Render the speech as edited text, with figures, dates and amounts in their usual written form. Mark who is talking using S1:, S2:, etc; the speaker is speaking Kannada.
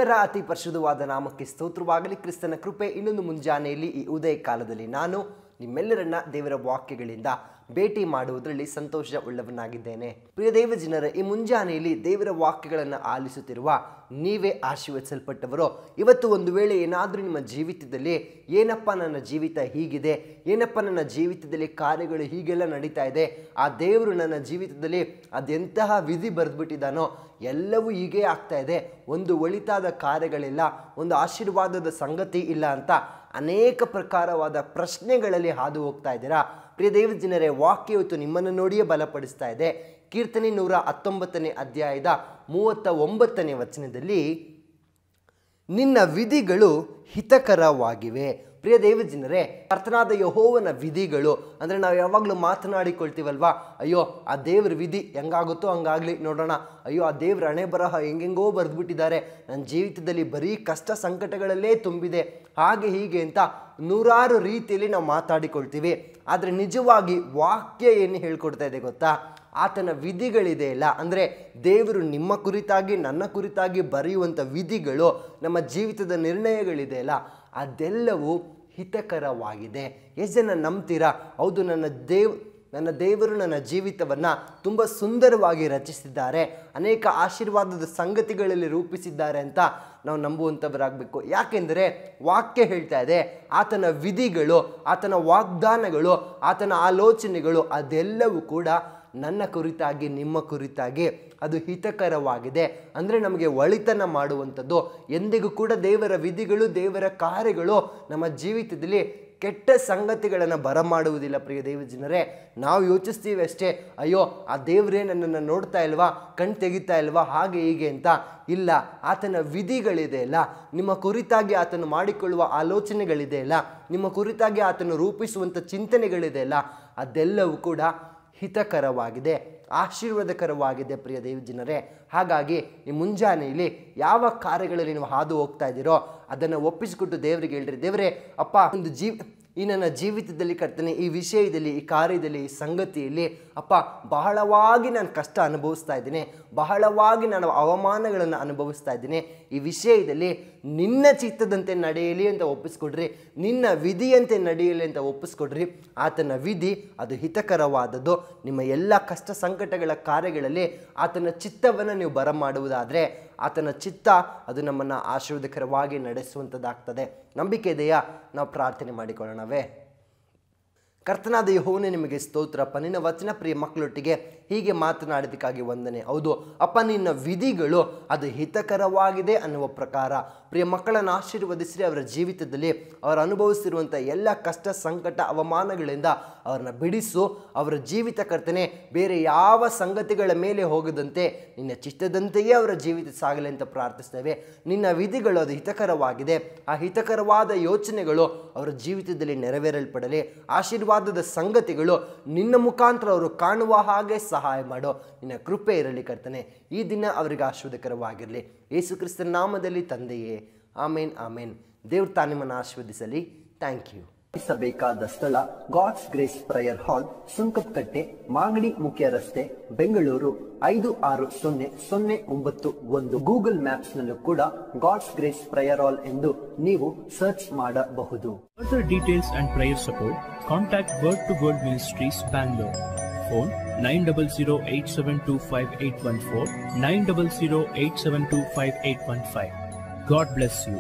S1: ದೇವರ ಅತಿ ಪರಿಶುದ್ಧವಾದ ನಾಮಕ್ಕೆ ಸ್ತೋತ್ರವಾಗಲಿ. ಕ್ರಿಸ್ತನ ಕೃಪೆ ಇನ್ನೊಂದು ಮುಂಜಾನೆಯಲ್ಲಿ ಈ ಉದಯ ಕಾಲದಲ್ಲಿ ನಾನು ನಿಮ್ಮೆಲ್ಲರನ್ನ ದೇವರ ವಾಕ್ಯಗಳಿಂದ ಭೇಟಿ ಮಾಡುವುದರಲ್ಲಿ ಸಂತೋಷ ಉಳ್ಳವನಾಗಿದ್ದೇನೆ. ಪ್ರಿಯ ದೇವ ಜನರ, ಈ ಮುಂಜಾನೆಯಲ್ಲಿ ದೇವರ ವಾಕ್ಯಗಳನ್ನು ಆಲಿಸುತ್ತಿರುವ ನೀವೇ ಆಶೀರ್ವದಿಸಲ್ಪಟ್ಟವರು. ಇವತ್ತು ಒಂದು ವೇಳೆ ಏನಾದರೂ ನಿಮ್ಮ ಜೀವಿತದಲ್ಲಿ ಏನಪ್ಪ ನನ್ನ ಜೀವಿತ ಹೀಗಿದೆ, ಏನಪ್ಪ ನನ್ನ ಜೀವಿತದಲ್ಲಿ ಕಾರ್ಯಗಳು ಹೀಗೆಲ್ಲ ನಡೀತಾ ಇದೆ, ಆ ದೇವರು ನನ್ನ ಜೀವಿತದಲ್ಲಿ ಅದೆಂತಹ ವಿಧಿ ಬರೆದ್ಬಿಟ್ಟಿದ್ದಾನೋ, ಎಲ್ಲವೂ ಹೀಗೆ ಆಗ್ತಾ ಇದೆ, ಒಂದು ಒಳಿತಾದ ಕಾರ್ಯಗಳಿಲ್ಲ, ಒಂದು ಆಶೀರ್ವಾದದ ಸಂಗತಿ ಇಲ್ಲ ಅಂತ ಅನೇಕ ಪ್ರಕಾರವಾದ ಪ್ರಶ್ನೆಗಳಲ್ಲಿ ಹಾದು ಹೋಗ್ತಾ ಇದ್ದೀರಾ. ಪ್ರಿಯ ದೇವ ಜನರೇ, ವಾಕ್ಯ ಇವತ್ತು ನಿಮ್ಮನ್ನು ನೋಡಿಯೇ ಬಲಪಡಿಸ್ತಾ ಇದೆ. ಕೀರ್ತನೆ 119ನೇ ಅಧ್ಯಾಯದ 39ನೇ ವಚನದಲ್ಲಿ ನಿನ್ನ ವಿಧಿಗಳು ಹಿತಕರವಾಗಿವೆ. ಪ್ರಿಯ ದೇವ ಜನರೇ, ಕರ್ತನಾದ ಯೆಹೋವನ ವಿಧಿಗಳು ಅಂದರೆ ನಾವು ಯಾವಾಗಲೂ ಮಾತನಾಡಿಕೊಳ್ತೀವಲ್ವಾ, ಅಯ್ಯೋ ಆ ದೇವ್ರ ವಿಧಿ ಹೆಂಗಾಗುತ್ತೋ ಹಂಗಾಗ್ಲಿ ನೋಡೋಣ, ಅಯ್ಯೋ ಆ ದೇವ್ರ ಹಣೆ ಬರಹ ಹೆಂಗೆಂಗೋ ಬರೆದ್ಬಿಟ್ಟಿದ್ದಾರೆ, ನನ್ನ ಜೀವಿತದಲ್ಲಿ ಬರೀ ಕಷ್ಟ ಸಂಕಟಗಳಲ್ಲೇ ತುಂಬಿದೆ, ಹಾಗೆ ಹೀಗೆ ಅಂತ ನೂರಾರು ರೀತಿಯಲ್ಲಿ ನಾವು ಮಾತಾಡಿಕೊಳ್ತೀವಿ. ಆದರೆ ನಿಜವಾಗಿ ವಾಕ್ಯ ಏನು ಹೇಳ್ಕೊಡ್ತಾ ಇದೆ ಗೊತ್ತಾ? ಆತನ ವಿಧಿಗಳಿದೆ ಇಲ್ಲ ಅಂದರೆ ದೇವರು ನಿಮ್ಮ ಕುರಿತಾಗಿ ನನ್ನ ಕುರಿತಾಗಿ ಬರೆಯುವಂಥ ವಿಧಿಗಳು, ನಮ್ಮ ಜೀವಿತದ ನಿರ್ಣಯಗಳಿದೆ ಅಲ್ಲ, ಅದೆಲ್ಲವೂ ಹಿತಕರವಾಗಿದೆ. ಎಷ್ಟು ಜನ ನಂಬ್ತೀರಾ? ಹೌದು, ನನ್ನ ದೇವರು ನನ್ನ ಜೀವಿತವನ್ನು ತುಂಬ ಸುಂದರವಾಗಿ ರಚಿಸಿದ್ದಾರೆ, ಅನೇಕ ಆಶೀರ್ವಾದದ ಸಂಗತಿಗಳಲ್ಲಿ ರೂಪಿಸಿದ್ದಾರೆ ಅಂತ ನಾವು ನಂಬುವಂಥವರಾಗಬೇಕು. ಯಾಕೆಂದರೆ ವಾಕ್ಯ ಹೇಳ್ತಾ ಇದೆ, ಆತನ ವಿಧಿಗಳು, ಆತನ ವಾಗ್ದಾನಗಳು, ಆತನ ಆಲೋಚನೆಗಳು ಅದೆಲ್ಲವೂ ಕೂಡ ನನ್ನ ಕುರಿತಾಗಿ, ನಿಮ್ಮ ಕುರಿತಾಗಿ ಅದು ಹಿತಕರವಾಗಿದೆ. ಅಂದರೆ ನಮಗೆ ಒಳಿತನ ಮಾಡುವಂಥದ್ದು. ಎಂದಿಗೂ ಕೂಡ ದೇವರ ವಿಧಿಗಳು, ದೇವರ ಕಾರ್ಯಗಳು ನಮ್ಮ ಜೀವಿತದಲ್ಲಿ ಕೆಟ್ಟ ಸಂಗತಿಗಳನ್ನು ಬರಮಾಡುವುದಿಲ್ಲ. ಪ್ರಿಯ ದೇವ ಜನರೇ, ನಾವು ಯೋಚಿಸ್ತೀವಿ ಅಷ್ಟೇ, ಅಯ್ಯೋ ಆ ದೇವರೇ ನನ್ನನ್ನು ನೋಡ್ತಾ ಇಲ್ವಾ, ಕಣ್ ತೆಗಿತಾ ಇಲ್ವಾ, ಹಾಗೆ ಹೀಗೆ ಅಂತ. ಇಲ್ಲ, ಆತನ ವಿಧಿಗಳಿದೆ ಅಲ್ಲ, ನಿಮ್ಮ ಕುರಿತಾಗಿ ಆತನು ಮಾಡಿಕೊಳ್ಳುವ ಆಲೋಚನೆಗಳಿದೆ ಅಲ್ಲ, ನಿಮ್ಮ ಕುರಿತಾಗಿ ಆತನು ರೂಪಿಸುವಂಥ ಚಿಂತನೆಗಳಿದೆ ಅಲ್ಲ, ಅದೆಲ್ಲವೂ ಕೂಡ ಹಿತಕರವಾಗಿದೆ, ಆಶೀರ್ವಾದಕರವಾಗಿದೆ. ಪ್ರಿಯ ದೇವ ಜನರೇ, ಹಾಗಾಗಿ ಈ ಮುಂಜಾನೆಯಲ್ಲಿ ಯಾವ ಕಾರ್ಯಗಳಲ್ಲಿ ನೀವು ಹಾದು ಹೋಗ್ತಾ ಇದ್ದೀರೋ ಅದನ್ನು ಒಪ್ಪಿಸಿಕೊಟ್ಟು ದೇವರಿಗೆ ಹೇಳ್ರಿ, ದೇವರೇ ಅಪ್ಪ, ಈ ನನ್ನ ಜೀವಿತದಲ್ಲಿ ಕರ್ತನೆ, ಈ ವಿಷಯದಲ್ಲಿ, ಈ ಕಾರ್ಯದಲ್ಲಿ, ಈ ಸಂಗತಿಯಲ್ಲಿ ಅಪ್ಪ ಬಹಳವಾಗಿ ನಾನು ಕಷ್ಟ ಅನುಭವಿಸ್ತಾ ಇದ್ದೀನಿ, ಬಹಳವಾಗಿ ನಾನು ಅವಮಾನಗಳನ್ನು ಅನುಭವಿಸ್ತಾ ಇದ್ದೀನಿ, ಈ ವಿಷಯದಲ್ಲಿ ನಿನ್ನ ಚಿತ್ತದಂತೆ ನಡೆಯಲಿ ಅಂತ ಒಪ್ಪಿಸ್ಕೊಡ್ರಿ, ನಿನ್ನ ವಿಧಿಯಂತೆ ನಡೆಯಲಿ ಅಂತ ಒಪ್ಪಿಸ್ಕೊಡ್ರಿ. ಆತನ ವಿಧಿ ಅದು ಹಿತಕರವಾದದ್ದು. ನಿಮ್ಮ ಎಲ್ಲ ಕಷ್ಟ ಸಂಕಟಗಳ ಕಾರ್ಯಗಳಲ್ಲಿ ಆತನ ಚಿತ್ತವನ್ನು ನೀವು ಬರಮಾಡುವುದಾದರೆ ಆತನ ಚಿತ್ತ ಅದು ನಮ್ಮನ್ನು ಆಶೀರ್ವಾದಕರವಾಗಿ ನಡೆಸುವಂಥದ್ದಾಗ್ತದೆ. ನಂಬಿಕೆ ಇದೆಯಾ? ನಾವು ಪ್ರಾರ್ಥನೆ ಮಾಡಿಕೊಳ್ಳೋಣವೇ? ಕರ್ತನಾದ ಯೆಹೋವನೇ, ನಿಮಗೆ ಸ್ತೋತ್ರಪ್ಪ. ನಿನ್ನ ವಚನ ಪ್ರಿಯ ಮಕ್ಕಳೊಟ್ಟಿಗೆ ಹೀಗೆ ಮಾತನಾಡೋದಕ್ಕಾಗಿ ವಂದನೆ. ಹೌದು ಅಪ್ಪ, ನಿನ್ನ ವಿಧಿಗಳು ಅದು ಹಿತಕರವಾಗಿದೆ ಅನ್ನುವ ಪ್ರಕಾರ ಪ್ರಿಯ ಮಕ್ಕಳನ್ನು ಆಶೀರ್ವದಿಸಿ, ಅವರ ಜೀವಿತದಲ್ಲಿ ಅವರು ಅನುಭವಿಸಿರುವಂಥ ಎಲ್ಲ ಕಷ್ಟ ಸಂಕಟ ಅವಮಾನಗಳಿಂದ ಅವ್ರನ್ನ ಬಿಡಿಸು. ಅವರ ಜೀವಿತ ಕರ್ತನೆ ಬೇರೆ ಯಾವ ಸಂಗತಿಗಳ ಮೇಲೆ ಹೋಗದಂತೆ ನಿನ್ನ ಚಿತ್ತದಂತೆಯೇ ಅವರ ಜೀವಿತ ಸಾಗಲಿ ಅಂತ ಪ್ರಾರ್ಥಿಸ್ತೇವೆ. ನಿನ್ನ ವಿಧಿಗಳು ಅದು ಹಿತಕರವಾಗಿದೆ, ಆ ಹಿತಕರವಾದ ಯೋಚನೆಗಳು ಅವರ ಜೀವಿತದಲ್ಲಿ ನೆರವೇರಲ್ಪಡಲಿ. ಆಶೀರ್ವಾದದ ಸಂಗತಿಗಳು ನಿನ್ನ ಮುಖಾಂತರ ಅವರು ಕಾಣುವ ಹಾಗೆ ಸಹಾಯ ಮಾಡೋ ನಿನ್ನ ಕೃಪೆ ಇರಲಿ ಕರ್ತನೆ. ಈ ದಿನ ಅವರಿಗೆ ಆಶೀರ್ವಾದಕರವಾಗಿರಲಿ. ಯೇಸು ಕ್ರಿಸ್ತನ ನಾಮದಲ್ಲಿ ತಂದೆಯೇ, ಆಮೇನ್ ಆಮೇನ್. ದೇವ್ರು ತಾನು ನಿಮ್ಮನ್ನು ಆಶೀರ್ವದಿಸಲಿ. Thank you.
S2: ಬೇಕಾದ ಸ್ಥಳ God's grace prayer hall, Sunkadakatte, Magadi ಮುಖ್ಯ ರಸ್ತೆ, ಬೆಂಗಳೂರು 560091. ಗೂಗಲ್ ಮ್ಯಾಪ್ಸ್ ನಲ್ಲೂ ಕೂಡ ಗಾಡ್ಸ್ ಗ್ರೇಸ್ ಪ್ರೇಯರ್ ಹಾಲ್ ಎಂದು ನೀವು ಸರ್ಚ್ ಮಾಡಬಹುದು.
S3: Further details and prayer support, contact Word to World Ministries, Bangalore. Phone 9008725814, 9008725815. God bless you.